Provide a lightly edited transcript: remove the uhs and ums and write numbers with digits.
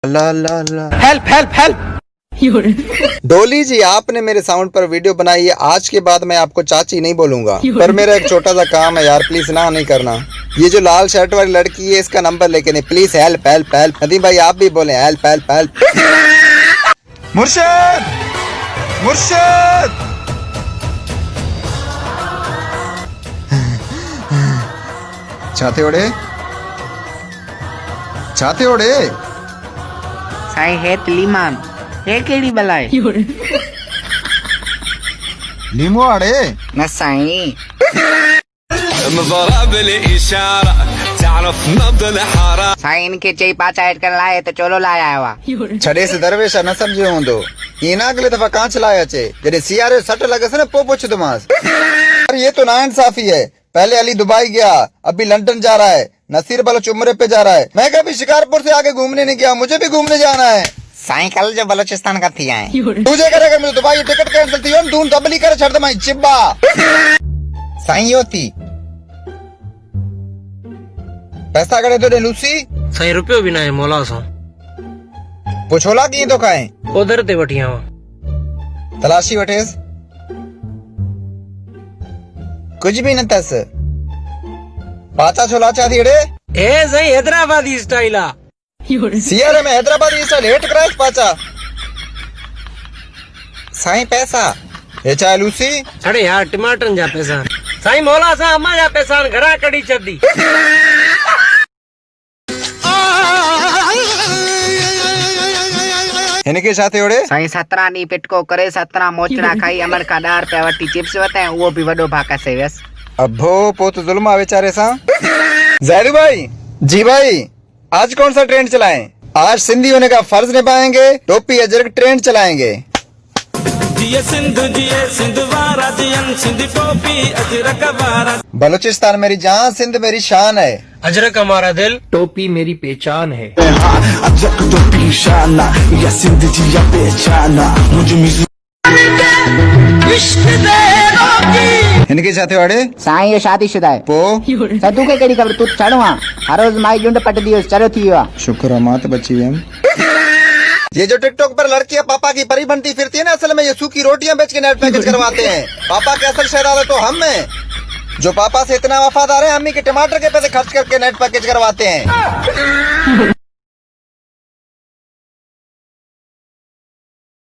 अल्लाह Allah Allah. Help help help. Dolly ji, आपने मेरे sound पर वीडियो बनाई है, आज के बाद मैं आपको चाची नहीं बोलूंगा, पर मेरा एक छोटा सा काम है यार, प्लीज ना नहीं करना। ये जो लाल शर्ट वाली लड़की है, इसका नंबर लेके नहीं, please help help help. Nadeem भाई आप भी बोले हेल्प हेल्प हेल्प। मुर्शिद मुर्शिद, छाते ओढ़े छाते ओढ़े। साईं हे तलीमान हे केड़ी बलाए लीमो आड़े न साईं। साईं इनके चई पाचा ऐड कर लाए तो चोलो लाया हुआ छड़े से दरवेश न समझे होंदो। इना अगले दफा कांच लाया चे जरे सियारे सट लगे से न पो पूछ दमास। ये तो नाइंसाफी है, पहले अली दुबई गया, अभी लंदन जा रहा है, नसीर बलोच उम्रे पे जा रहा है, मैं कभी शिकारपुर से आगे घूमने नहीं गया, मुझे भी घूमने जाना है। साईं कल जो बलोचिस्तान का थी आए तुझे करेगा मुझे दुबई टिकट कैंसिल थी हम दून दबली करे छड़ दमाई चिब्बा। साईं होती पैसा करे तो लूसी साईं रुपयो भी ना है मौला सा पुछोला की तो खाए उधर ते वठिया तलाशी वठेस कुछ भी न तस पाचा छोला चाहती रे ए साईं हैदराबादी स्टाइल आ सियारे में हैदराबादी स्टाइल हेट कराइस पाचा। साईं पैसा हे चाहे लूसी छड़े यार टमाटरन जा पैसा साईं मौला सा अम्मा जा पैसा घरा कड़ी छदी। इनके साथे ओड़े साईं 17 नी पिटको करे 17 मोचड़ा खाई अमर का 10 रुपया वटी चिप्स वते वो भी वडो भाका से वस। अब्बो पोत जुल्म आवे चारे सा। जैदू भाई जी भाई, आज कौन सा ट्रेंड चलाएं? आज सिंधी होने का फर्ज निभाएंगे, टोपी अजरक ट्रेंड चलाएंगे। बलूचिस्तान मेरी जान, सिंध मेरी शान है, अजरक हमारा दिल, टोपी मेरी पहचान है। अजरक टोपी शाना या सिंध जी या पहचाना मुझे इनके साथे वाड़े साईं ये शादीशुदा है पो सदू के केड़ी खबर तू छड़वा हर रोज माई जुंड पट दियो चरो थी हुआ शुक्र है मात बची हम। ये जो टिकटॉक पर लड़कियां पापा की परी बनती फिरती है ना, असल में ये सूखी रोटियां बेच के नेट पैकेज करवाते हैं। पापा के असल शहजादा तो हम हैं, जो पापा से इतना वफादार है, अम्मी के टमाटर के पैसे खर्च करके नेट पैकेज करवाते हैं।